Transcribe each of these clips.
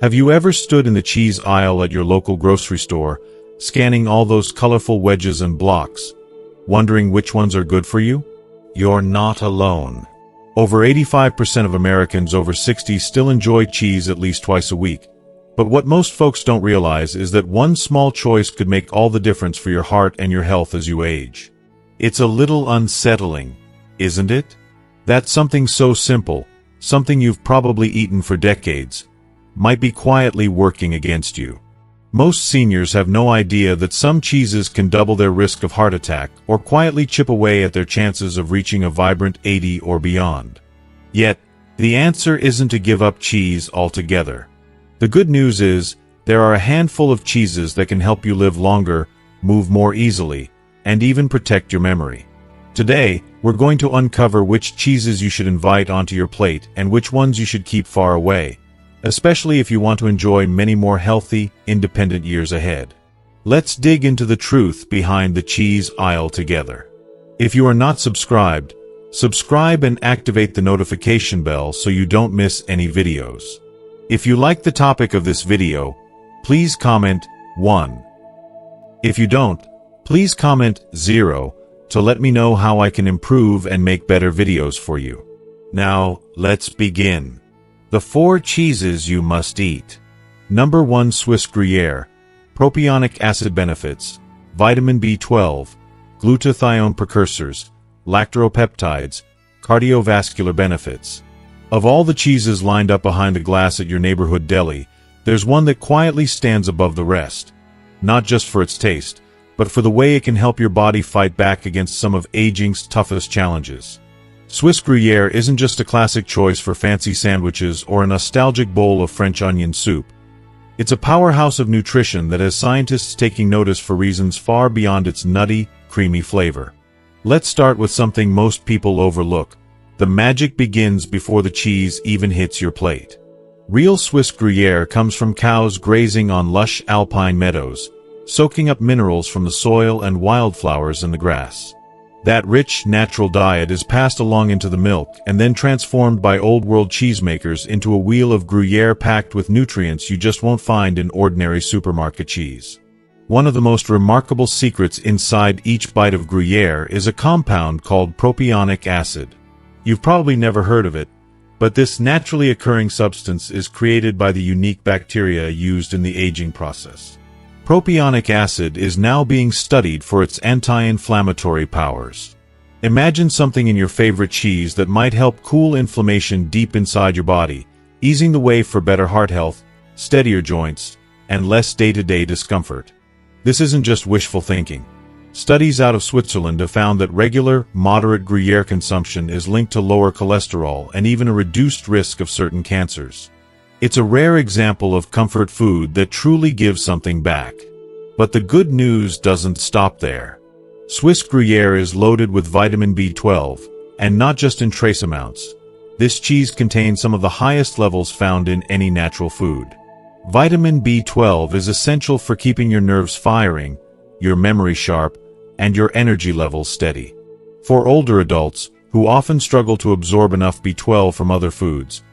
Have you ever stood in the cheese aisle at your local grocery store, scanning all those colorful wedges and blocks, wondering which ones are good for you? You're not alone. Over 85% of Americans over 60 still enjoy cheese at least twice a week. But what most folks don't realize is that one small choice could make all the difference for your heart and your health as you age. It's a little unsettling, isn't it? That something so simple, something you've probably eaten for decades, might be quietly working against you. Most seniors have no idea that some cheeses can double their risk of heart attack or quietly chip away at their chances of reaching a vibrant 80 or beyond. Yet, the answer isn't to give up cheese altogether. The good news is, there are a handful of cheeses that can help you live longer, move more easily, and even protect your memory. Today, we're going to uncover which cheeses you should invite onto your plate and which ones you should keep far away, especially if you want to enjoy many more healthy, independent years ahead. Let's dig into the truth behind the cheese aisle together. If you are not subscribed, subscribe and activate the notification bell so you don't miss any videos. If you like the topic of this video, please comment 1. If you don't, please comment 0 to let me know how I can improve and make better videos for you. Now, let's begin. The 4 cheeses you must eat. Number 1, Swiss Gruyere. Propionic acid benefits, vitamin B12, glutathione precursors, lactopeptides, cardiovascular benefits. Of all the cheeses lined up behind a glass at your neighborhood deli, there's one that quietly stands above the rest. Not just for its taste, but for the way it can help your body fight back against some of aging's toughest challenges. Swiss Gruyere isn't just a classic choice for fancy sandwiches or a nostalgic bowl of French onion soup. It's a powerhouse of nutrition that has scientists taking notice for reasons far beyond its nutty, creamy flavor. Let's start with something most people overlook. The magic begins before the cheese even hits your plate. Real Swiss Gruyere comes from cows grazing on lush alpine meadows, soaking up minerals from the soil and wildflowers in the grass. That rich, natural diet is passed along into the milk and then transformed by old-world cheesemakers into a wheel of Gruyere packed with nutrients you just won't find in ordinary supermarket cheese. One of the most remarkable secrets inside each bite of Gruyere is a compound called propionic acid. You've probably never heard of it, but this naturally occurring substance is created by the unique bacteria used in the aging process. Propionic acid is now being studied for its anti-inflammatory powers. Imagine something in your favorite cheese that might help cool inflammation deep inside your body, easing the way for better heart health, steadier joints, and less day-to-day discomfort. This isn't just wishful thinking. Studies out of Switzerland have found that regular, moderate Gruyere consumption is linked to lower cholesterol and even a reduced risk of certain cancers. It's a rare example of comfort food that truly gives something back. But the good news doesn't stop there. Swiss Gruyere is loaded with vitamin B12, and not just in trace amounts. This cheese contains some of the highest levels found in any natural food. Vitamin B12 is essential for keeping your nerves firing, your memory sharp, and your energy levels steady. For older adults, who often struggle to absorb enough B12 from other foods,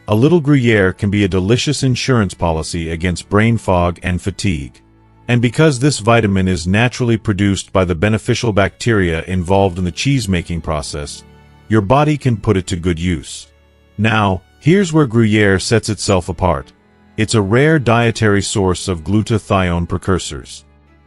a little Gruyere can be a delicious insurance policy against brain fog and fatigue. And because this vitamin is naturally produced by the beneficial bacteria involved in the cheese-making process, your body can put it to good use. Now, here's where Gruyere sets itself apart. It's a rare dietary source of glutathione precursors.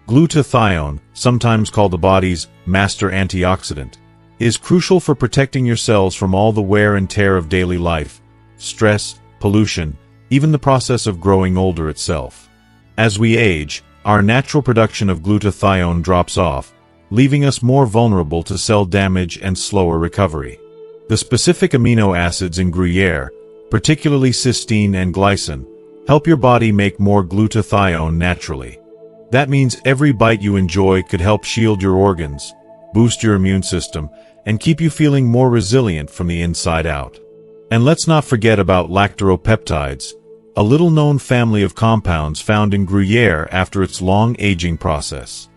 Glutathione, sometimes called the body's master antioxidant, is crucial for protecting your cells from all the wear and tear of daily life, stress, pollution, even the process of growing older itself. As we age, our natural production of glutathione drops off, leaving us more vulnerable to cell damage and slower recovery. The specific amino acids in Gruyere, particularly cysteine and glycine, help your body make more glutathione naturally. That means every bite you enjoy could help shield your organs, boost your immune system, and keep you feeling more resilient from the inside out. And let's not forget about lactopeptides, a little-known family of compounds found in Gruyere after its long aging process.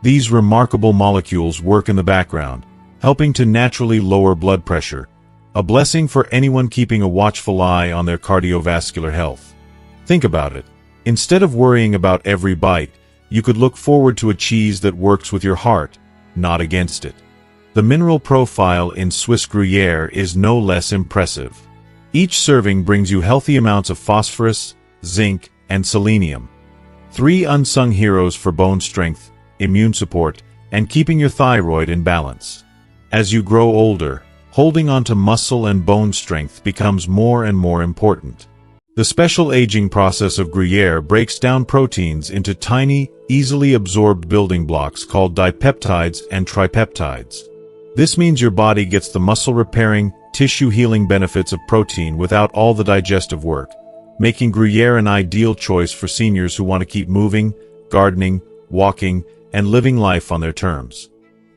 These remarkable molecules work in the background, helping to naturally lower blood pressure, a blessing for anyone keeping a watchful eye on their cardiovascular health. Think about it. Instead of worrying about every bite, you could look forward to a cheese that works with your heart, not against it. The mineral profile in Swiss Gruyere is no less impressive. Each serving brings you healthy amounts of phosphorus, zinc, and selenium. 3 unsung heroes for bone strength, immune support, and keeping your thyroid in balance. As you grow older, holding on to muscle and bone strength becomes more and more important. The special aging process of Gruyere breaks down proteins into tiny, easily absorbed building blocks called dipeptides and tripeptides. This means your body gets the muscle-repairing, tissue-healing benefits of protein without all the digestive work, making Gruyere an ideal choice for seniors who want to keep moving, gardening, walking, and living life on their terms.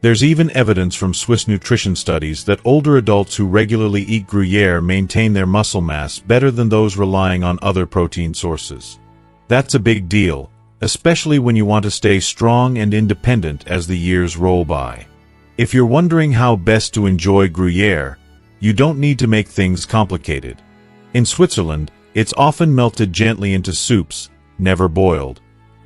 There's even evidence from Swiss nutrition studies that older adults who regularly eat Gruyere maintain their muscle mass better than those relying on other protein sources. That's a big deal, especially when you want to stay strong and independent as the years roll by. If you're wondering how best to enjoy Gruyere, you don't need to make things complicated. In Switzerland, it's often melted gently into soups, never boiled.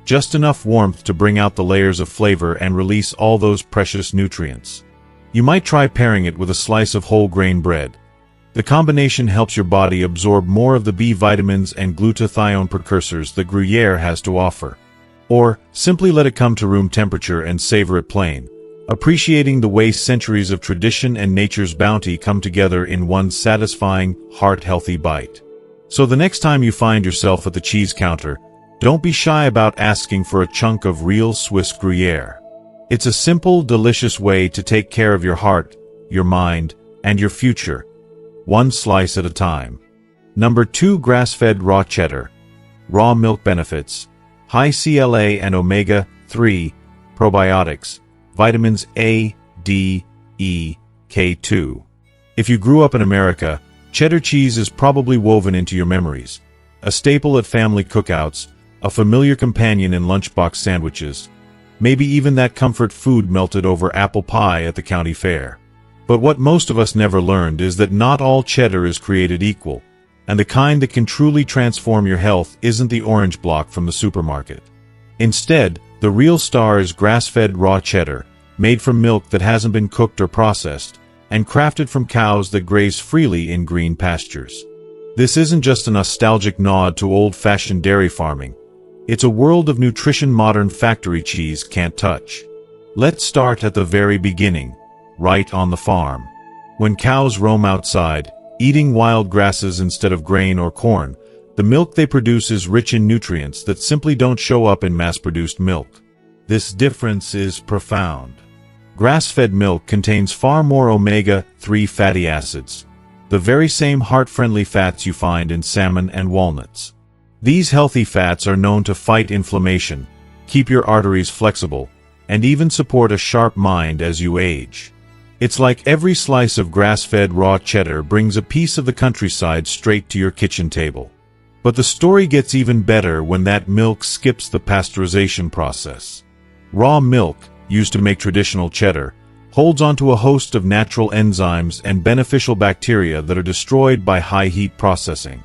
Just enough warmth to bring out the layers of flavor and release all those precious nutrients. You might try pairing it with a slice of whole grain bread. The combination helps your body absorb more of the B vitamins and glutathione precursors that Gruyere has to offer. Or, simply let it come to room temperature and savor it plain, appreciating the way centuries of tradition and nature's bounty come together in one satisfying, heart-healthy bite. So the next time you find yourself at the cheese counter, don't be shy about asking for a chunk of real Swiss Gruyere. It's a simple, delicious way to take care of your heart, your mind, and your future, one slice at a time. Number 2. Grass-fed raw cheddar. Raw milk benefits. High CLA and omega-3 probiotics, vitamins A, D, E, K2. If you grew up in America, cheddar cheese is probably woven into your memories. A staple at family cookouts, a familiar companion in lunchbox sandwiches, maybe even that comfort food melted over apple pie at the county fair. But what most of us never learned is that not all cheddar is created equal, and the kind that can truly transform your health isn't the orange block from the supermarket. Instead, the real star is grass-fed raw cheddar, made from milk that hasn't been cooked or processed, and crafted from cows that graze freely in green pastures. This isn't just a nostalgic nod to old-fashioned dairy farming. It's a world of nutrition modern factory cheese can't touch. Let's start at the very beginning, right on the farm. When cows roam outside, eating wild grasses instead of grain or corn, the milk they produce is rich in nutrients that simply don't show up in mass-produced milk. This difference is profound. Grass-fed milk contains far more omega-3 fatty acids, the very same heart-friendly fats you find in salmon and walnuts. These healthy fats are known to fight inflammation, keep your arteries flexible, and even support a sharp mind as you age. It's like every slice of grass-fed raw cheddar brings a piece of the countryside straight to your kitchen table. But the story gets even better when that milk skips the pasteurization process. Raw milk, used to make traditional cheddar, holds onto a host of natural enzymes and beneficial bacteria that are destroyed by high-heat processing.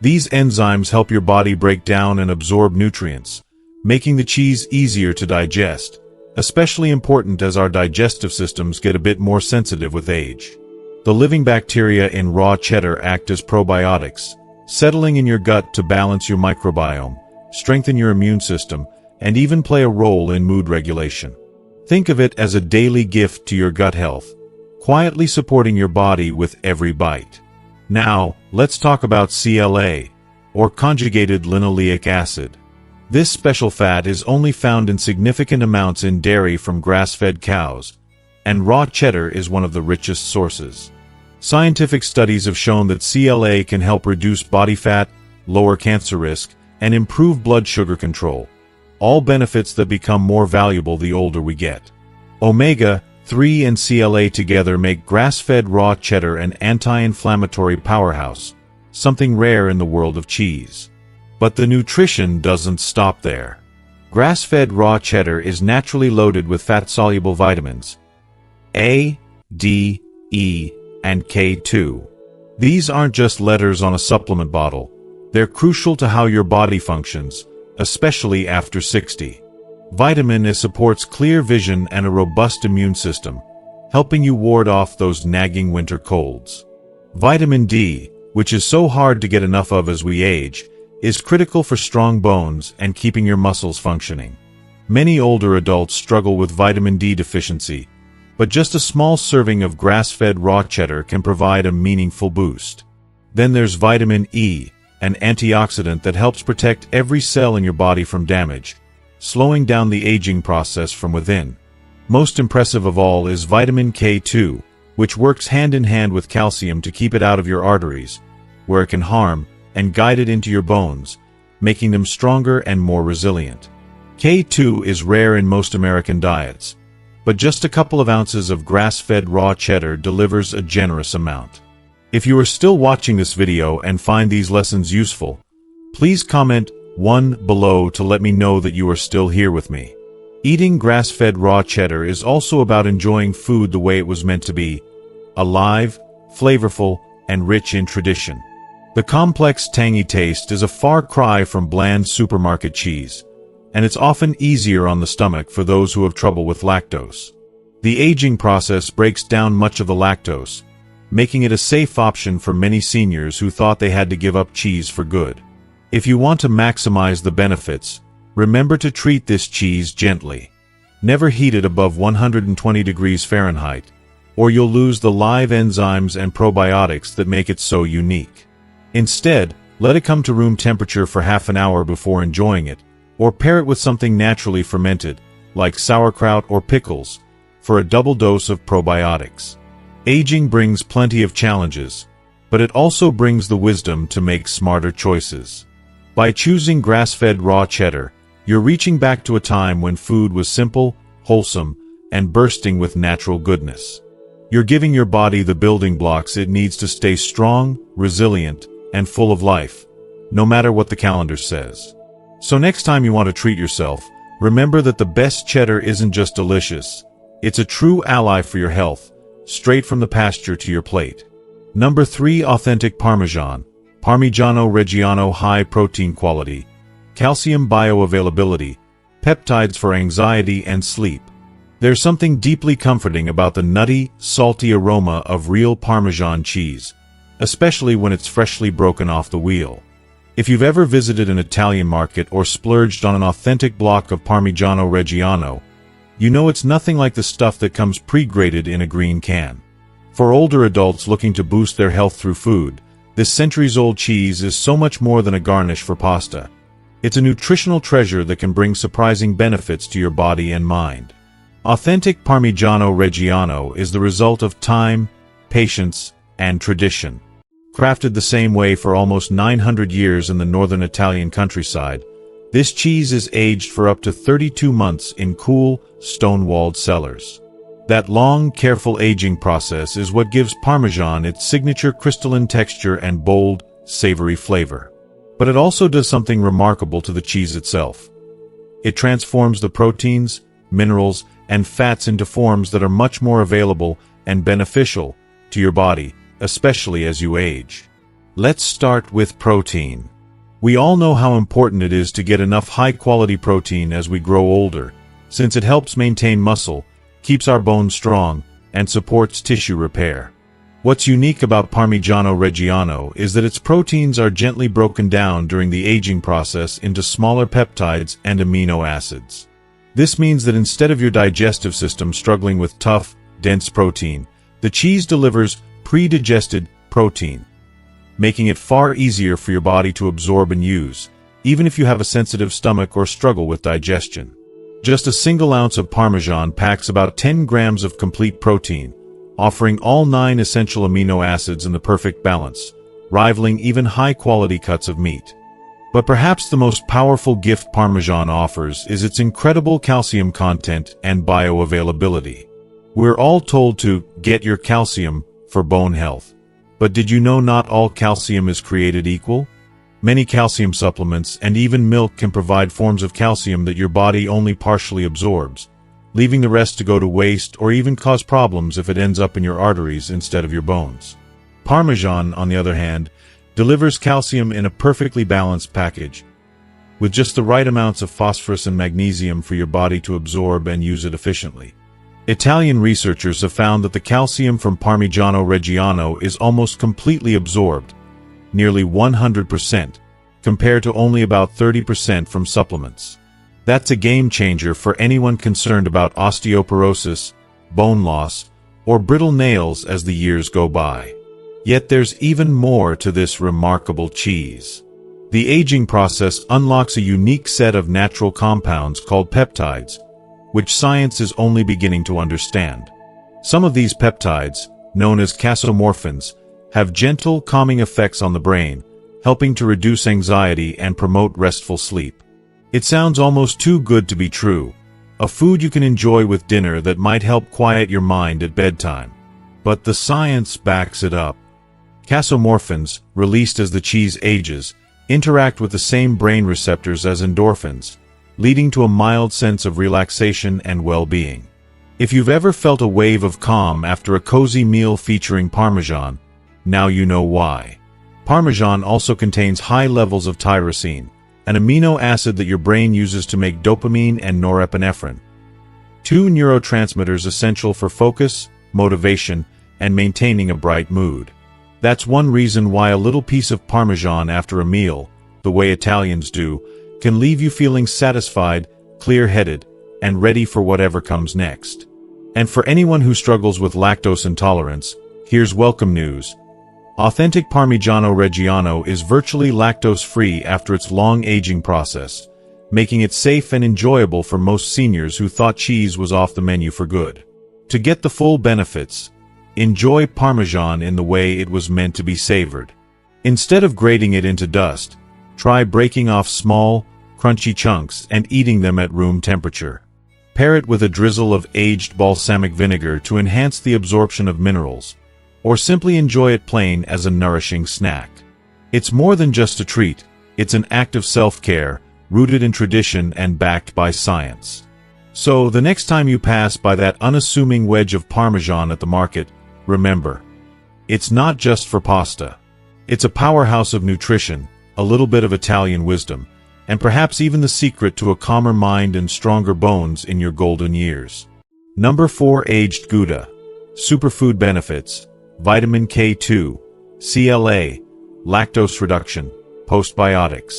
These enzymes help your body break down and absorb nutrients, making the cheese easier to digest, especially important as our digestive systems get a bit more sensitive with age. The living bacteria in raw cheddar act as probiotics, settling in your gut to balance your microbiome, strengthen your immune system, and even play a role in mood regulation. Think of it as a daily gift to your gut health, quietly supporting your body with every bite. Now, let's talk about CLA, or conjugated linoleic acid. This special fat is only found in significant amounts in dairy from grass-fed cows, and raw cheddar is one of the richest sources. Scientific studies have shown that CLA can help reduce body fat, lower cancer risk, and improve blood sugar control, all benefits that become more valuable the older we get. Omega-3 and CLA together make grass-fed raw cheddar an anti-inflammatory powerhouse, something rare in the world of cheese. But the nutrition doesn't stop there. Grass-fed raw cheddar is naturally loaded with fat-soluble vitamins A, D, E, and K2. These aren't just letters on a supplement bottle. They're crucial to how your body functions, especially after 60. Vitamin A supports clear vision and a robust immune system, helping you ward off those nagging winter colds. Vitamin D, which is so hard to get enough of as we age, is critical for strong bones and keeping your muscles functioning. Many older adults struggle with vitamin D deficiency, but just a small serving of grass-fed raw cheddar can provide a meaningful boost. Then there's vitamin E, an antioxidant that helps protect every cell in your body from damage, slowing down the aging process from within. Most impressive of all is vitamin K2, which works hand in hand with calcium to keep it out of your arteries, where it can harm, and guide it into your bones, making them stronger and more resilient. K2 is rare in most American diets, but just a couple of ounces of grass-fed raw cheddar delivers a generous amount. If you are still watching this video and find these lessons useful, please comment 1 below to let me know that you are still here with me. Eating grass-fed raw cheddar is also about enjoying food the way it was meant to be, alive, flavorful, and rich in tradition. The complex, tangy taste is a far cry from bland supermarket cheese, and it's often easier on the stomach for those who have trouble with lactose. The aging process breaks down much of the lactose, making it a safe option for many seniors who thought they had to give up cheese for good. If you want to maximize the benefits, remember to treat this cheese gently. Never heat it above 120 degrees Fahrenheit, or you'll lose the live enzymes and probiotics that make it so unique. Instead, let it come to room temperature for half an hour before enjoying it, or pair it with something naturally fermented, like sauerkraut or pickles, for a double dose of probiotics. Aging brings plenty of challenges, but it also brings the wisdom to make smarter choices. By choosing grass-fed raw cheddar, you're reaching back to a time when food was simple, wholesome, and bursting with natural goodness. You're giving your body the building blocks it needs to stay strong, resilient, and full of life, no matter what the calendar says. So next time you want to treat yourself, remember that the best cheddar isn't just delicious, it's a true ally for your health, straight from the pasture to your plate. Number 3. Authentic Parmesan. Parmigiano Reggiano. High protein quality, calcium bioavailability, peptides for anxiety and sleep. There's something deeply comforting about the nutty, salty aroma of real Parmesan cheese, especially when it's freshly broken off the wheel. If you've ever visited an Italian market or splurged on an authentic block of Parmigiano Reggiano, you know it's nothing like the stuff that comes pre-grated in a green can. For older adults looking to boost their health through food, this centuries-old cheese is so much more than a garnish for pasta. It's a nutritional treasure that can bring surprising benefits to your body and mind. Authentic Parmigiano Reggiano is the result of time, patience, and tradition. Crafted the same way for almost 900 years in the northern Italian countryside, this cheese is aged for up to 32 months in cool, stone-walled cellars. That long, careful aging process is what gives Parmesan its signature crystalline texture and bold, savory flavor. But it also does something remarkable to the cheese itself. It transforms the proteins, minerals, and fats into forms that are much more available and beneficial to your body, especially as you age. Let's start with protein. We all know how important it is to get enough high-quality protein as we grow older, since it helps maintain muscle, keeps our bones strong, and supports tissue repair. What's unique about Parmigiano Reggiano is that its proteins are gently broken down during the aging process into smaller peptides and amino acids. This means that instead of your digestive system struggling with tough, dense protein, the cheese delivers pre-digested protein, making it far easier for your body to absorb and use, even if you have a sensitive stomach or struggle with digestion. Just a single ounce of Parmesan packs about 10 grams of complete protein, offering all 9 essential amino acids in the perfect balance, rivaling even high-quality cuts of meat. But perhaps the most powerful gift Parmesan offers is its incredible calcium content and bioavailability. We're all told to get your calcium for bone health. But did you know not all calcium is created equal? Many calcium supplements and even milk can provide forms of calcium that your body only partially absorbs, leaving the rest to go to waste or even cause problems if it ends up in your arteries instead of your bones. Parmesan, on the other hand, delivers calcium in a perfectly balanced package, with just the right amounts of phosphorus and magnesium for your body to absorb and use it efficiently. Italian researchers have found that the calcium from Parmigiano Reggiano is almost completely absorbed, nearly 100%, compared to only about 30% from supplements. That's a game changer for anyone concerned about osteoporosis, bone loss, or brittle nails as the years go by. Yet there's even more to this remarkable cheese. The aging process unlocks a unique set of natural compounds called peptides, which science is only beginning to understand. Some of these peptides, known as casomorphins, have gentle, calming effects on the brain, helping to reduce anxiety and promote restful sleep. It sounds almost too good to be true, a food you can enjoy with dinner that might help quiet your mind at bedtime. But the science backs it up. Casomorphins, released as the cheese ages, interact with the same brain receptors as endorphins, leading to a mild sense of relaxation and well-being. If you've ever felt a wave of calm after a cozy meal featuring Parmesan, now you know why. Parmesan also contains high levels of tyrosine, an amino acid that your brain uses to make dopamine and norepinephrine, two neurotransmitters essential for focus, motivation, and maintaining a bright mood. That's one reason why a little piece of Parmesan after a meal, the way Italians do, can leave you feeling satisfied, clear-headed, and ready for whatever comes next. And for anyone who struggles with lactose intolerance, here's welcome news. Authentic Parmigiano Reggiano is virtually lactose-free after its long aging process, making it safe and enjoyable for most seniors who thought cheese was off the menu for good. To get the full benefits, enjoy Parmesan in the way it was meant to be savored. Instead of grating it into dust, try breaking off small, crunchy chunks and eating them at room temperature. Pair it with a drizzle of aged balsamic vinegar to enhance the absorption of minerals, or simply enjoy it plain as a nourishing snack. It's more than just a treat, it's an act of self-care, rooted in tradition and backed by science. So, the next time you pass by that unassuming wedge of Parmesan at the market, remember, it's not just for pasta. It's a powerhouse of nutrition, a little bit of Italian wisdom, and perhaps even the secret to a calmer mind and stronger bones in your golden years. Number 4. Aged Gouda. Superfood benefits: vitamin K2, CLA, lactose reduction, postbiotics.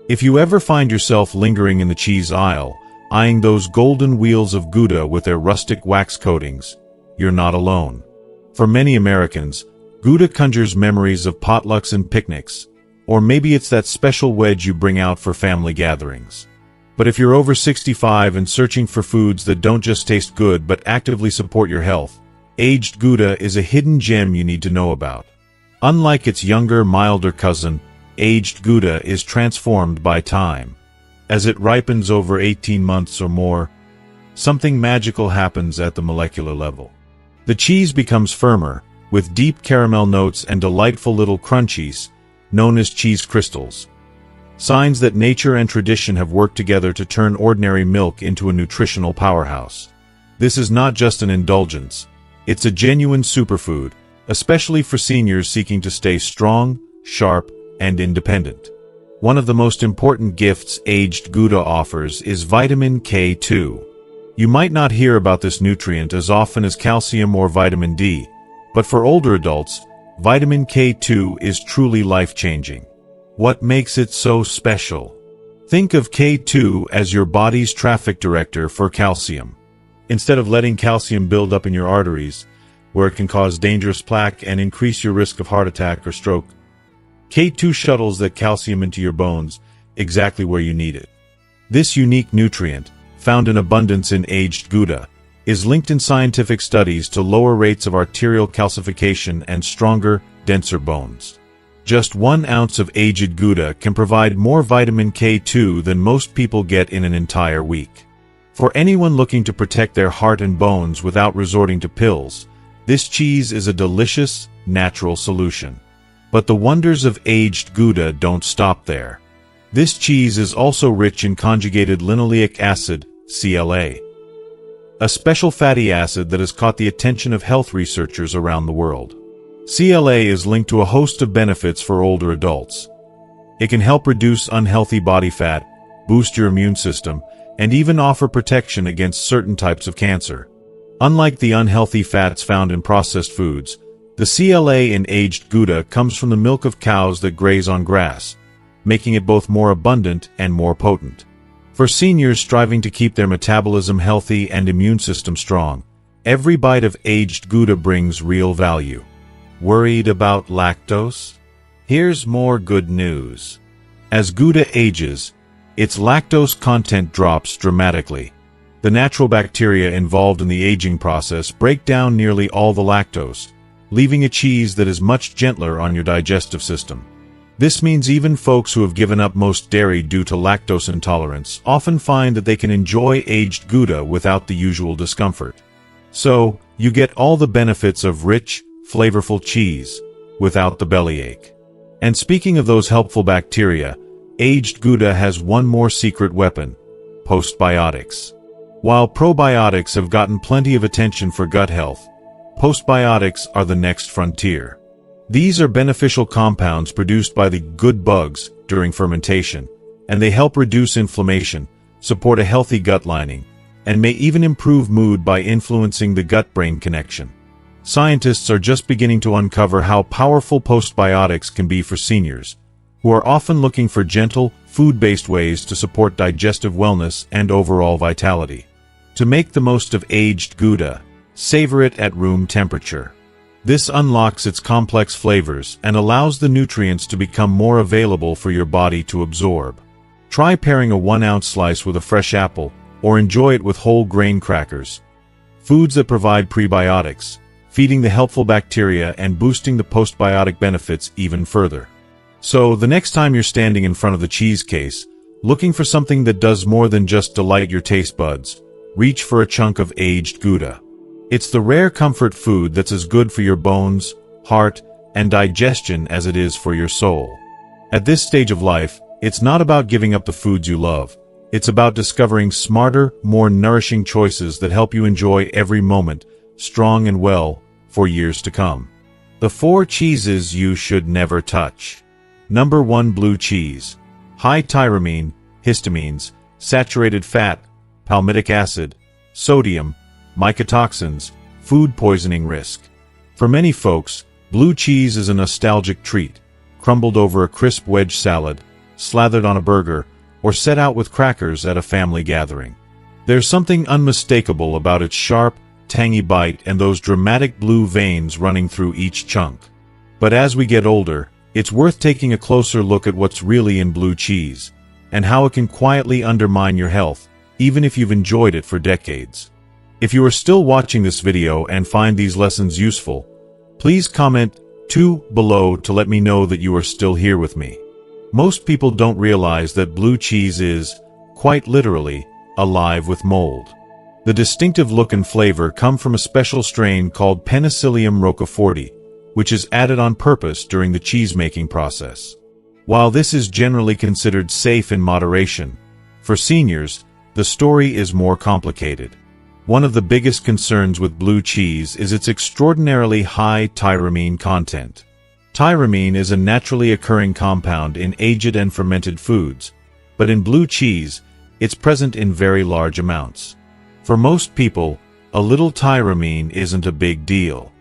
If you ever find yourself lingering in the cheese aisle, eyeing those golden wheels of Gouda with their rustic wax coatings, you're not alone. For many Americans, Gouda conjures memories of potlucks and picnics, or maybe it's that special wedge you bring out for family gatherings. But if you're over 65 and searching for foods that don't just taste good but actively support your health, aged Gouda is a hidden gem you need to know about. Unlike its younger, milder cousin, aged Gouda is transformed by time. As it ripens over 18 months or more, something magical happens at the molecular level. The cheese becomes firmer, with deep caramel notes and delightful little crunchies, known as cheese crystals. Signs that nature and tradition have worked together to turn ordinary milk into a nutritional powerhouse. This is not just an indulgence. It's a genuine superfood, especially for seniors seeking to stay strong, sharp, and independent. One of the most important gifts aged Gouda offers is vitamin K2. You might not hear about this nutrient as often as calcium or vitamin D, but for older adults, vitamin K2 is truly life-changing. What makes it so special? Think of K2 as your body's traffic director for calcium. Instead of letting calcium build up in your arteries, where it can cause dangerous plaque and increase your risk of heart attack or stroke, K2 shuttles that calcium into your bones, exactly where you need it. This unique nutrient, found in abundance in aged Gouda, is linked in scientific studies to lower rates of arterial calcification and stronger, denser bones. Just 1 ounce of aged Gouda can provide more vitamin K2 than most people get in an entire week. For anyone looking to protect their heart and bones without resorting to pills, this cheese is a delicious, natural solution. But the wonders of aged Gouda don't stop there. This cheese is also rich in conjugated linoleic acid, CLA, a special fatty acid that has caught the attention of health researchers around the world. CLA is linked to a host of benefits for older adults. It can help reduce unhealthy body fat, boost your immune system, and even offer protection against certain types of cancer. Unlike the unhealthy fats found in processed foods, the CLA in aged Gouda comes from the milk of cows that graze on grass, making it both more abundant and more potent. For seniors striving to keep their metabolism healthy and immune system strong, every bite of aged Gouda brings real value. Worried about lactose? Here's more good news. As Gouda ages, its lactose content drops dramatically. The natural bacteria involved in the aging process break down nearly all the lactose, leaving a cheese that is much gentler on your digestive system. This means even folks who have given up most dairy due to lactose intolerance often find that they can enjoy aged Gouda without the usual discomfort. So, you get all the benefits of rich, flavorful cheese, without the bellyache. And speaking of those helpful bacteria, aged Gouda has one more secret weapon: postbiotics. While probiotics have gotten plenty of attention for gut health, postbiotics are the next frontier. These are beneficial compounds produced by the good bugs during fermentation, and they help reduce inflammation, support a healthy gut lining, and may even improve mood by influencing the gut-brain connection. Scientists are just beginning to uncover how powerful postbiotics can be for seniors, who are often looking for gentle, food-based ways to support digestive wellness and overall vitality. To make the most of aged Gouda, savor it at room temperature. This unlocks its complex flavors and allows the nutrients to become more available for your body to absorb. Try pairing a 1-ounce slice with a fresh apple, or enjoy it with whole grain crackers. Foods that provide prebiotics, feeding the helpful bacteria and boosting the postbiotic benefits even further. So, the next time you're standing in front of the cheese case, looking for something that does more than just delight your taste buds, reach for a chunk of aged Gouda. It's the rare comfort food that's as good for your bones, heart, and digestion as it is for your soul. At this stage of life, it's not about giving up the foods you love. It's about discovering smarter, more nourishing choices that help you enjoy every moment, strong and well, for years to come. The 4 cheeses you should never touch. Number 1. Blue cheese. High tyramine, histamines, saturated fat, palmitic acid, sodium, mycotoxins, food poisoning risk. For many folks, blue cheese is a nostalgic treat, crumbled over a crisp wedge salad, slathered on a burger, or set out with crackers at a family gathering. There's something unmistakable about its sharp, tangy bite and those dramatic blue veins running through each chunk. But as we get older, it's worth taking a closer look at what's really in blue cheese, and how it can quietly undermine your health, even if you've enjoyed it for decades. If you are still watching this video and find these lessons useful, please comment 2 below to let me know that you are still here with me. Most people don't realize that blue cheese is, quite literally, alive with mold. The distinctive look and flavor come from a special strain called Penicillium roqueforti, which is added on purpose during the cheese-making process. While this is generally considered safe in moderation, for seniors, the story is more complicated. One of the biggest concerns with blue cheese is its extraordinarily high tyramine content. Tyramine is a naturally occurring compound in aged and fermented foods, but in blue cheese, it's present in very large amounts. For most people, a little tyramine isn't a big deal.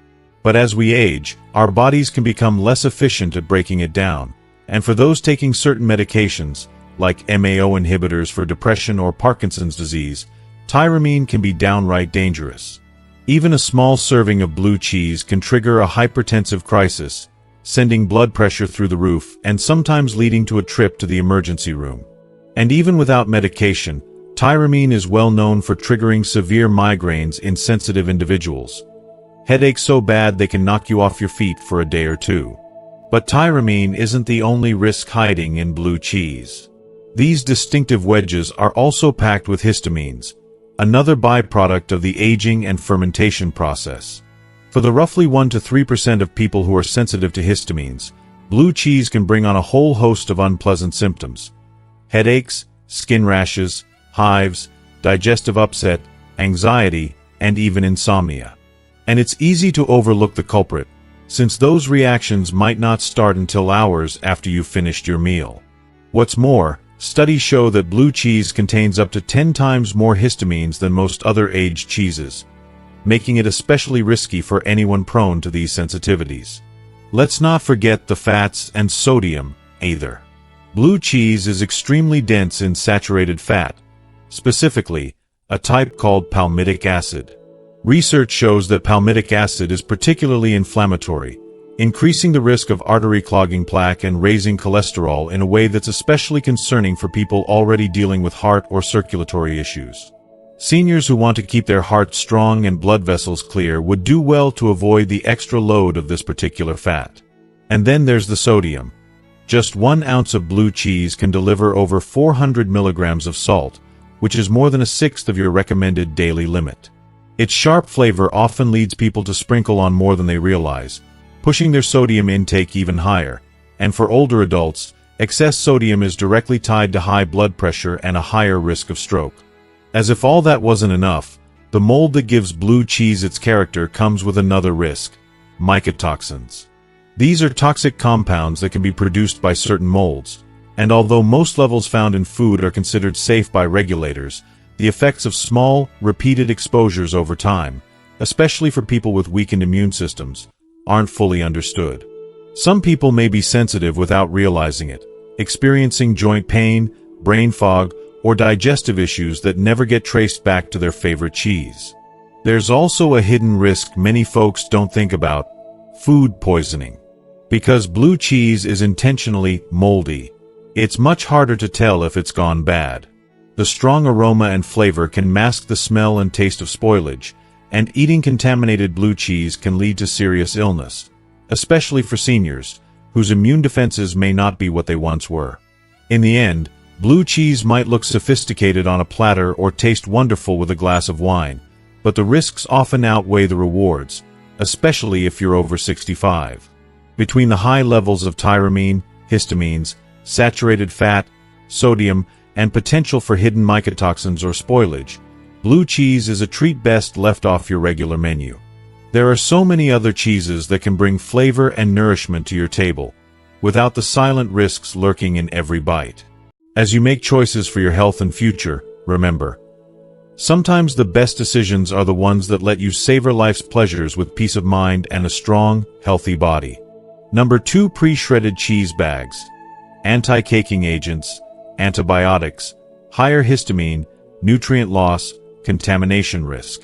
But as we age, our bodies can become less efficient at breaking it down, and for those taking certain medications, like MAO inhibitors for depression or Parkinson's disease, tyramine can be downright dangerous. Even a small serving of blue cheese can trigger a hypertensive crisis, sending blood pressure through the roof and sometimes leading to a trip to the emergency room. And even without medication, tyramine is well known for triggering severe migraines in sensitive individuals. Headaches so bad they can knock you off your feet for a day or two. But tyramine isn't the only risk hiding in blue cheese. These distinctive wedges are also packed with histamines, another byproduct of the aging and fermentation process. For the roughly 1 to 3% of people who are sensitive to histamines, blue cheese can bring on a whole host of unpleasant symptoms: headaches, skin rashes, hives, digestive upset, anxiety, and even insomnia. And it's easy to overlook the culprit: since those reactions might not start until hours after you've finished your meal. What's more, studies show that blue cheese contains up to 10 times more histamines than most other aged cheeses, making it especially risky for anyone prone to these sensitivities. Let's not forget the fats and sodium, either. Blue cheese is extremely dense in saturated fat, specifically, a type called palmitic acid. Research shows that palmitic acid is particularly inflammatory, increasing the risk of artery-clogging plaque and raising cholesterol in a way that's especially concerning for people already dealing with heart or circulatory issues. Seniors who want to keep their heart strong and blood vessels clear would do well to avoid the extra load of this particular fat. And then there's the sodium. Just 1 ounce of blue cheese can deliver over 400 milligrams of salt, which is more than a sixth of your recommended daily limit. Its sharp flavor often leads people to sprinkle on more than they realize, pushing their sodium intake even higher. And for older adults, excess sodium is directly tied to high blood pressure and a higher risk of stroke. As if all that wasn't enough, the mold that gives blue cheese its character comes with another risk: mycotoxins. These are toxic compounds that can be produced by certain molds, and although most levels found in food are considered safe by regulators, the effects of small, repeated exposures over time, especially for people with weakened immune systems, aren't fully understood. Some people may be sensitive without realizing it, experiencing joint pain, brain fog, or digestive issues that never get traced back to their favorite cheese. There's also a hidden risk many folks don't think about: food poisoning. Because blue cheese is intentionally moldy, it's much harder to tell if it's gone bad. The strong aroma and flavor can mask the smell and taste of spoilage, and eating contaminated blue cheese can lead to serious illness, especially for seniors, whose immune defenses may not be what they once were. In the end, blue cheese might look sophisticated on a platter or taste wonderful with a glass of wine, but the risks often outweigh the rewards, especially if you're over 65. Between the high levels of tyramine, histamines, saturated fat, sodium, and potential for hidden mycotoxins or spoilage, blue cheese is a treat best left off your regular menu. There are so many other cheeses that can bring flavor and nourishment to your table, without the silent risks lurking in every bite. As you make choices for your health and future, remember, sometimes the best decisions are the ones that let you savor life's pleasures with peace of mind and a strong, healthy body. Number 2. Pre-shredded cheese bags. Anti-caking agents, antibiotics, higher histamine, nutrient loss, contamination risk.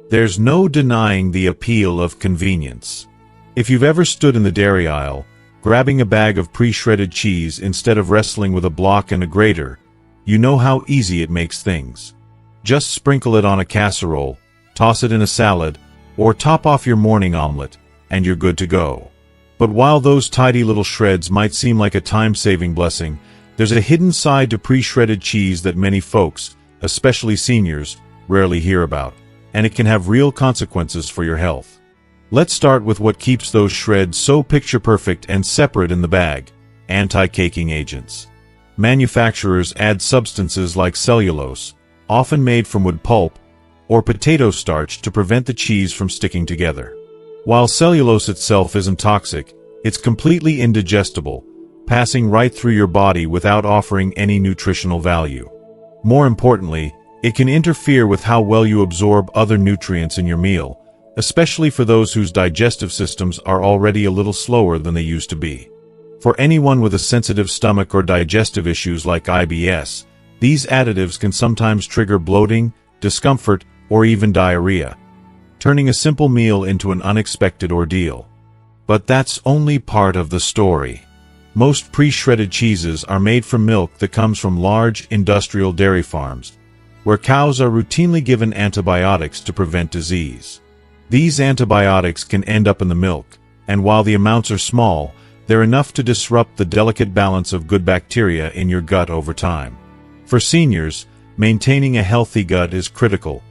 There's no denying the appeal of convenience. If you've ever stood in the dairy aisle, grabbing a bag of pre-shredded cheese instead of wrestling with a block and a grater, you know how easy it makes things. Just sprinkle it on a casserole, toss it in a salad, or top off your morning omelet, and you're good to go. But while those tidy little shreds might seem like a time-saving blessing, there's a hidden side to pre-shredded cheese that many folks, especially seniors, rarely hear about, and it can have real consequences for your health. Let's start with what keeps those shreds so picture-perfect and separate in the bag: anti-caking agents. Manufacturers add substances like cellulose, often made from wood pulp, or potato starch to prevent the cheese from sticking together. While cellulose itself isn't toxic, it's completely indigestible, passing right through your body without offering any nutritional value. More importantly, it can interfere with how well you absorb other nutrients in your meal, especially for those whose digestive systems are already a little slower than they used to be. For anyone with a sensitive stomach or digestive issues like IBS, these additives can sometimes trigger bloating, discomfort, or even diarrhea, turning a simple meal into an unexpected ordeal. But that's only part of the story. Most pre-shredded cheeses are made from milk that comes from large industrial dairy farms, where cows are routinely given antibiotics to prevent disease. These antibiotics can end up in the milk, and while the amounts are small, they're enough to disrupt the delicate balance of good bacteria in your gut over time. For seniors, maintaining a healthy gut is critical,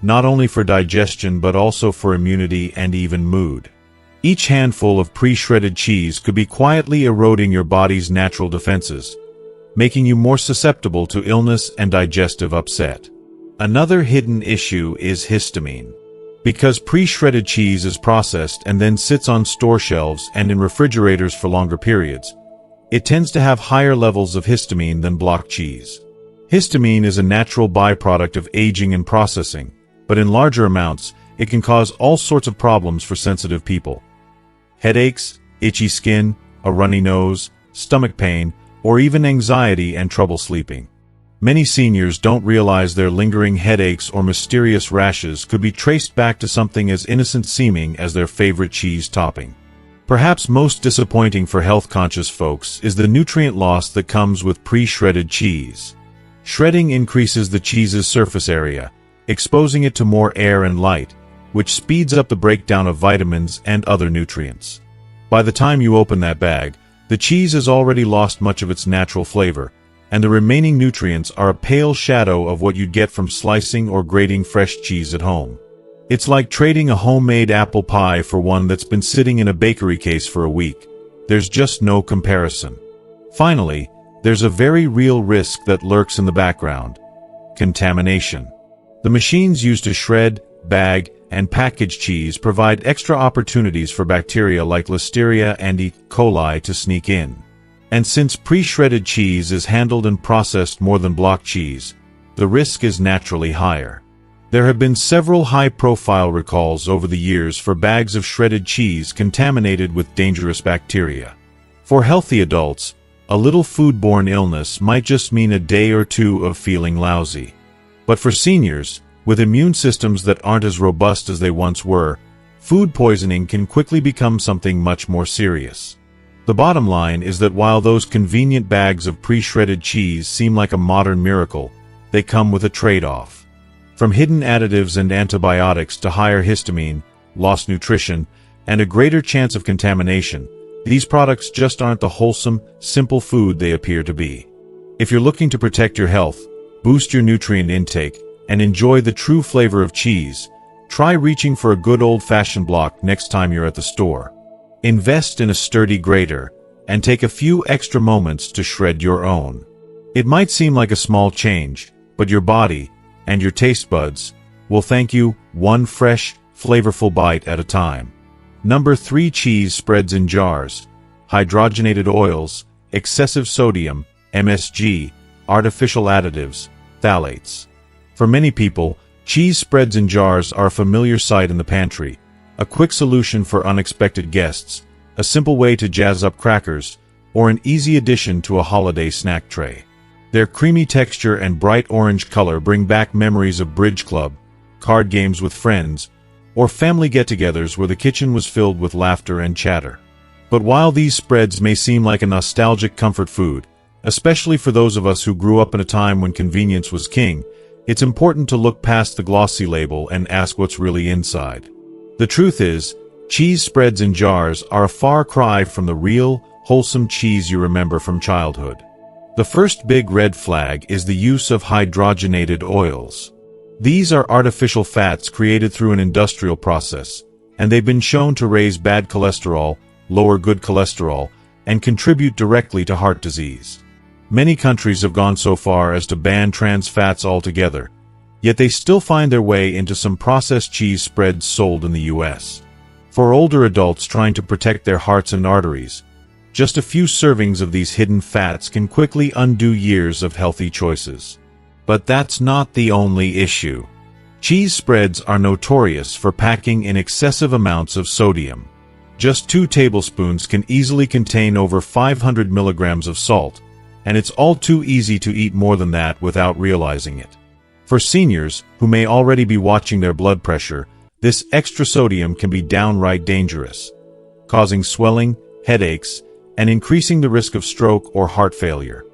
not only for digestion but also for immunity and even mood. Each handful of pre-shredded cheese could be quietly eroding your body's natural defenses, making you more susceptible to illness and digestive upset. Another hidden issue is histamine. Because pre-shredded cheese is processed and then sits on store shelves and in refrigerators for longer periods, it tends to have higher levels of histamine than block cheese. Histamine is a natural byproduct of aging and processing, but in larger amounts, it can cause all sorts of problems for sensitive people. Headaches, itchy skin, a runny nose, stomach pain, or even anxiety and trouble sleeping. Many seniors don't realize their lingering headaches or mysterious rashes could be traced back to something as innocent seeming as their favorite cheese topping. Perhaps most disappointing for health-conscious folks is the nutrient loss that comes with pre-shredded cheese. Shredding increases the cheese's surface area, exposing it to more air and light, which speeds up the breakdown of vitamins and other nutrients. By the time you open that bag, the cheese has already lost much of its natural flavor, and the remaining nutrients are a pale shadow of what you'd get from slicing or grating fresh cheese at home. It's like trading a homemade apple pie for one that's been sitting in a bakery case for a week. There's just no comparison. Finally, there's a very real risk that lurks in the background: contamination. The machines used to shred, bag, and package cheese provide extra opportunities for bacteria like Listeria and E. coli to sneak in. And since pre-shredded cheese is handled and processed more than block cheese, the risk is naturally higher. There have been several high-profile recalls over the years for bags of shredded cheese contaminated with dangerous bacteria. For healthy adults, a little foodborne illness might just mean a day or two of feeling lousy. But for seniors, with immune systems that aren't as robust as they once were, food poisoning can quickly become something much more serious. The bottom line is that while those convenient bags of pre-shredded cheese seem like a modern miracle, they come with a trade-off. From hidden additives and antibiotics to higher histamine, lost nutrition, and a greater chance of contamination, these products just aren't the wholesome, simple food they appear to be. If you're looking to protect your health, boost your nutrient intake, and enjoy the true flavor of cheese, try reaching for a good old-fashioned block next time you're at the store. Invest in a sturdy grater, and take a few extra moments to shred your own. It might seem like a small change, but your body, and your taste buds, will thank you one fresh, flavorful bite at a time. Number 3. Cheese spreads in jars. Hydrogenated oils, excessive sodium, MSG, artificial additives, phthalates. For many people, cheese spreads in jars are a familiar sight in the pantry, a quick solution for unexpected guests, a simple way to jazz up crackers, or an easy addition to a holiday snack tray. Their creamy texture and bright orange color bring back memories of bridge club, card games with friends, or family get-togethers where the kitchen was filled with laughter and chatter. But while these spreads may seem like a nostalgic comfort food, especially for those of us who grew up in a time when convenience was king, it's important to look past the glossy label and ask what's really inside. The truth is, cheese spreads in jars are a far cry from the real, wholesome cheese you remember from childhood. The first big red flag is the use of hydrogenated oils. These are artificial fats created through an industrial process, and they've been shown to raise bad cholesterol, lower good cholesterol, and contribute directly to heart disease. Many countries have gone so far as to ban trans fats altogether, yet they still find their way into some processed cheese spreads sold in the U.S. For older adults trying to protect their hearts and arteries, just a few servings of these hidden fats can quickly undo years of healthy choices. But that's not the only issue. Cheese spreads are notorious for packing in excessive amounts of sodium. Just 2 tablespoons can easily contain over 500 milligrams of salt, and it's all too easy to eat more than that without realizing it. For seniors, who may already be watching their blood pressure, this extra sodium can be downright dangerous, causing swelling, headaches, and increasing the risk of stroke or heart failure.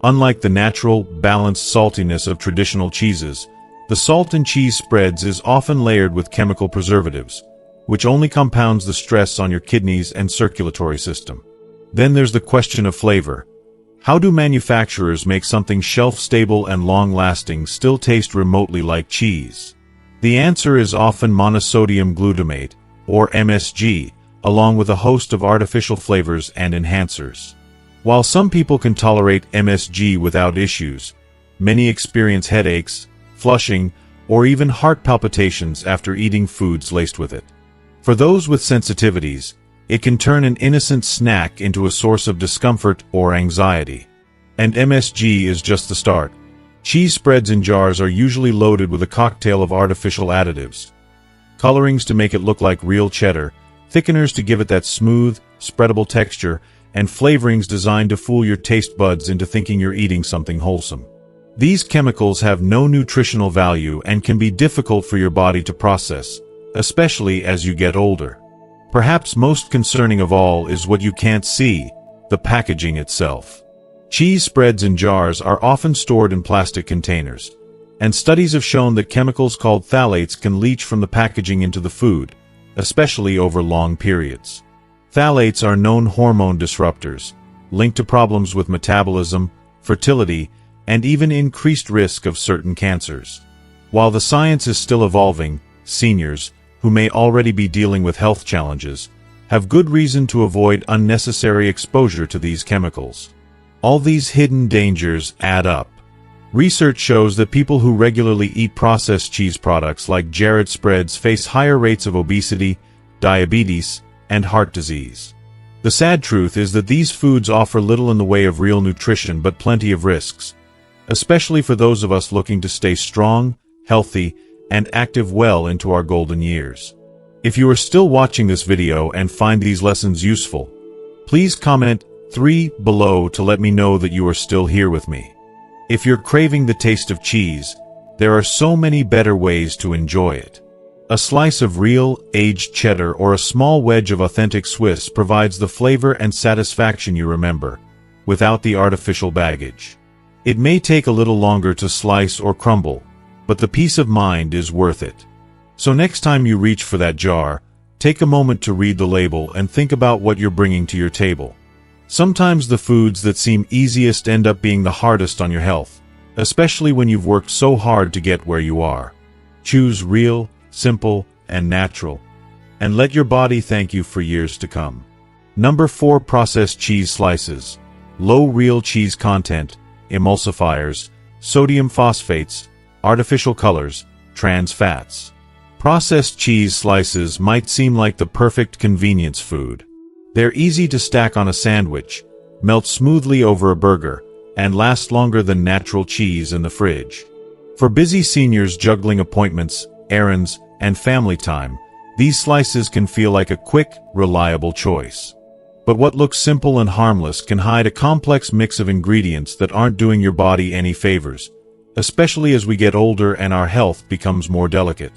Unlike the natural, balanced saltiness of traditional cheeses, the salt in cheese spreads is often layered with chemical preservatives, which only compounds the stress on your kidneys and circulatory system. Then there's the question of flavor. How do manufacturers make something shelf-stable and long-lasting still taste remotely like cheese? The answer is often monosodium glutamate, or MSG, along with a host of artificial flavors and enhancers. While some people can tolerate MSG without issues, many experience headaches, flushing, or even heart palpitations after eating foods laced with it. For those with sensitivities, it can turn an innocent snack into a source of discomfort or anxiety. And MSG is just the start. Cheese spreads in jars are usually loaded with a cocktail of artificial additives. Colorings to make it look like real cheddar, thickeners to give it that smooth, spreadable texture, and flavorings designed to fool your taste buds into thinking you're eating something wholesome. These chemicals have no nutritional value and can be difficult for your body to process, especially as you get older. Perhaps most concerning of all is what you can't see, the packaging itself. Cheese spreads in jars are often stored in plastic containers, and studies have shown that chemicals called phthalates can leach from the packaging into the food, especially over long periods. Phthalates are known hormone disruptors, linked to problems with metabolism, fertility, and even increased risk of certain cancers. While the science is still evolving, seniors, who may already be dealing with health challenges, have good reason to avoid unnecessary exposure to these chemicals. All these hidden dangers add up. Research shows that people who regularly eat processed cheese products like Jared spreads face higher rates of obesity, diabetes, and heart disease. The sad truth is that these foods offer little in the way of real nutrition but plenty of risks, especially for those of us looking to stay strong, healthy, and active well into our golden years. If you are still watching this video and find these lessons useful, please comment 3 below to let me know that you are still here with me. If you're craving the taste of cheese, there are so many better ways to enjoy it. A slice of real, aged cheddar or a small wedge of authentic Swiss provides the flavor and satisfaction you remember, without the artificial baggage. It may take a little longer to slice or crumble, but the peace of mind is worth it. So next time you reach for that jar, take a moment to read the label and think about what you're bringing to your table. Sometimes the foods that seem easiest end up being the hardest on your health, especially when you've worked so hard to get where you are. Choose real, simple, and natural, and let your body thank you for years to come. Number 4. Processed cheese slices. Low real cheese content, emulsifiers, sodium phosphates, artificial colors, trans fats. Processed cheese slices might seem like the perfect convenience food. They're easy to stack on a sandwich, melt smoothly over a burger, and last longer than natural cheese in the fridge. For busy seniors juggling appointments, errands, and family time, these slices can feel like a quick, reliable choice. But what looks simple and harmless can hide a complex mix of ingredients that aren't doing your body any favors, especially as we get older and our health becomes more delicate.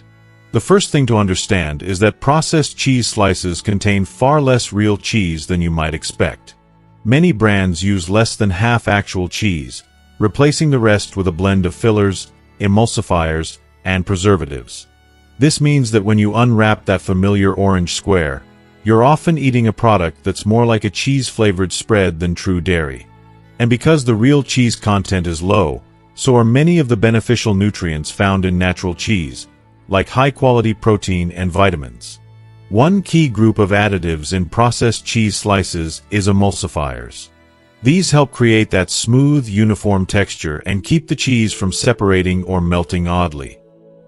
The first thing to understand is that processed cheese slices contain far less real cheese than you might expect. Many brands use less than half actual cheese, replacing the rest with a blend of fillers, emulsifiers, and preservatives. This means that when you unwrap that familiar orange square, you're often eating a product that's more like a cheese-flavored spread than true dairy. And because the real cheese content is low, so are many of the beneficial nutrients found in natural cheese, like high-quality protein and vitamins. One key group of additives in processed cheese slices is emulsifiers. These help create that smooth, uniform texture and keep the cheese from separating or melting oddly.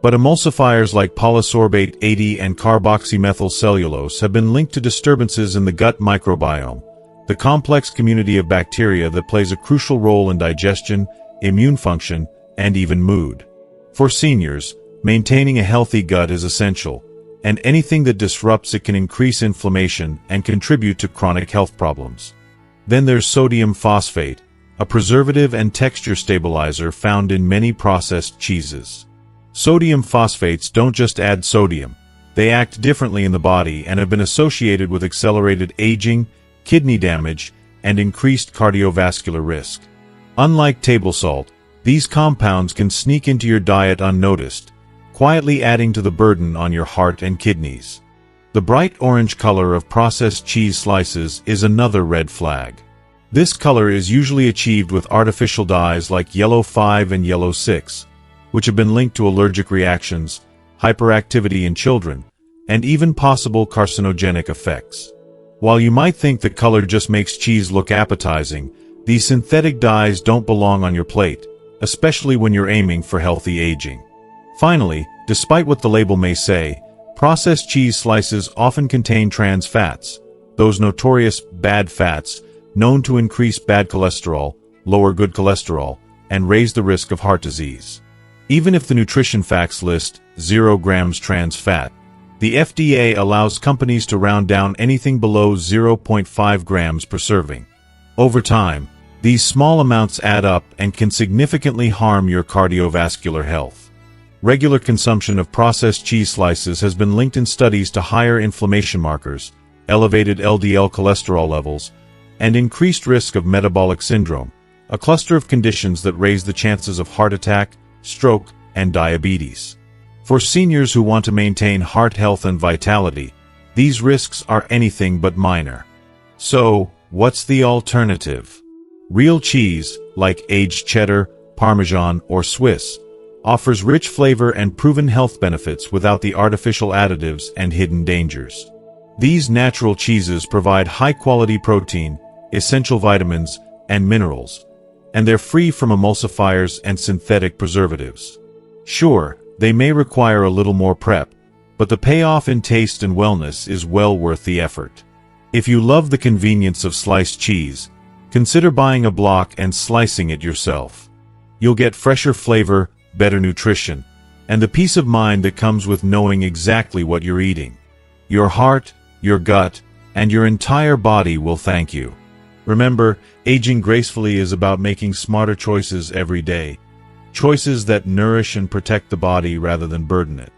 But emulsifiers like polysorbate 80 and carboxymethylcellulose have been linked to disturbances in the gut microbiome, the complex community of bacteria that plays a crucial role in digestion, immune function, and even mood. For seniors, maintaining a healthy gut is essential, and anything that disrupts it can increase inflammation and contribute to chronic health problems. Then there's sodium phosphate, a preservative and texture stabilizer found in many processed cheeses. Sodium phosphates don't just add sodium, they act differently in the body and have been associated with accelerated aging, kidney damage, and increased cardiovascular risk. Unlike table salt, these compounds can sneak into your diet unnoticed, quietly adding to the burden on your heart and kidneys. The bright orange color of processed cheese slices is another red flag. This color is usually achieved with artificial dyes like yellow 5 and yellow 6, which have been linked to allergic reactions, hyperactivity in children, and even possible carcinogenic effects. While you might think the color just makes cheese look appetizing, these synthetic dyes don't belong on your plate, especially when you're aiming for healthy aging. Finally, despite what the label may say, processed cheese slices often contain trans fats, those notorious bad fats known to increase bad cholesterol, lower good cholesterol, and raise the risk of heart disease. Even if the nutrition facts list 0 grams trans fat, the FDA allows companies to round down anything below 0.5 grams per serving. Over time, these small amounts add up and can significantly harm your cardiovascular health. Regular consumption of processed cheese slices has been linked in studies to higher inflammation markers, elevated LDL cholesterol levels, and increased risk of metabolic syndrome, a cluster of conditions that raise the chances of heart attack, stroke, and diabetes. For seniors who want to maintain heart health and vitality, these risks are anything but minor. So, what's the alternative? Real cheese, like aged cheddar, Parmesan, or Swiss, offers rich flavor and proven health benefits without the artificial additives and hidden dangers. These natural cheeses provide high-quality protein, essential vitamins, and minerals, and they're free from emulsifiers and synthetic preservatives. Sure, they may require a little more prep, but the payoff in taste and wellness is well worth the effort. If you love the convenience of sliced cheese, consider buying a block and slicing it yourself. You'll get fresher flavor, better nutrition, and the peace of mind that comes with knowing exactly what you're eating. Your heart, your gut, and your entire body will thank you. Remember, aging gracefully is about making smarter choices every day. Choices that nourish and protect the body rather than burden it.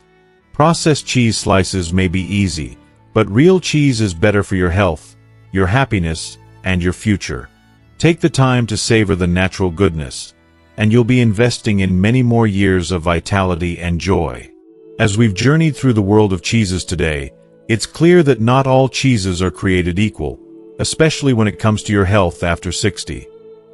Processed cheese slices may be easy, but real cheese is better for your health, your happiness, and your future. Take the time to savor the natural goodness, and you'll be investing in many more years of vitality and joy. As we've journeyed through the world of cheeses today, it's clear that not all cheeses are created equal, especially when it comes to your health after 60.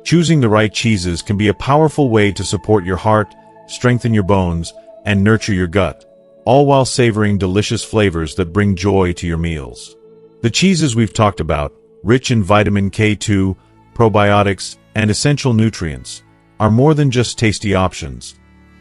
Choosing the right cheeses can be a powerful way to support your heart, strengthen your bones, and nurture your gut, all while savoring delicious flavors that bring joy to your meals. The cheeses we've talked about, rich in vitamin K2, probiotics, and essential nutrients, are more than just tasty options.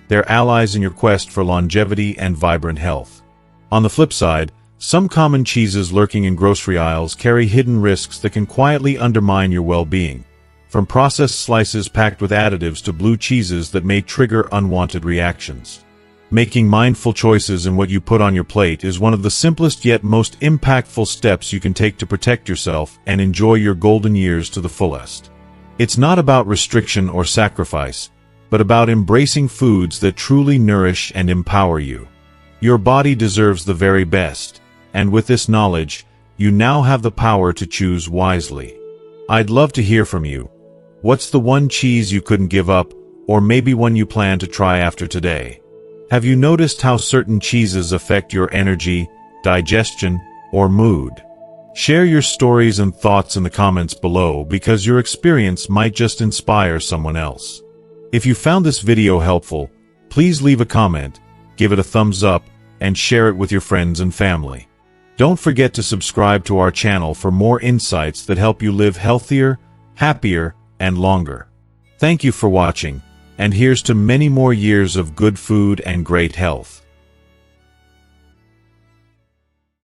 They're allies in your quest for longevity and vibrant health. On the flip side, some common cheeses lurking in grocery aisles carry hidden risks that can quietly undermine your well-being, from processed slices packed with additives to blue cheeses that may trigger unwanted reactions. Making mindful choices in what you put on your plate is one of the simplest yet most impactful steps you can take to protect yourself and enjoy your golden years to the fullest. It's not about restriction or sacrifice, but about embracing foods that truly nourish and empower you. Your body deserves the very best, and with this knowledge, you now have the power to choose wisely. I'd love to hear from you. What's the one cheese you couldn't give up, or maybe one you plan to try after today? Have you noticed how certain cheeses affect your energy, digestion, or mood? Share your stories and thoughts in the comments below because your experience might just inspire someone else. If you found this video helpful, please leave a comment, give it a thumbs up, and share it with your friends and family. Don't forget to subscribe to our channel for more insights that help you live healthier, happier, and longer. Thank you for watching, and here's to many more years of good food and great health.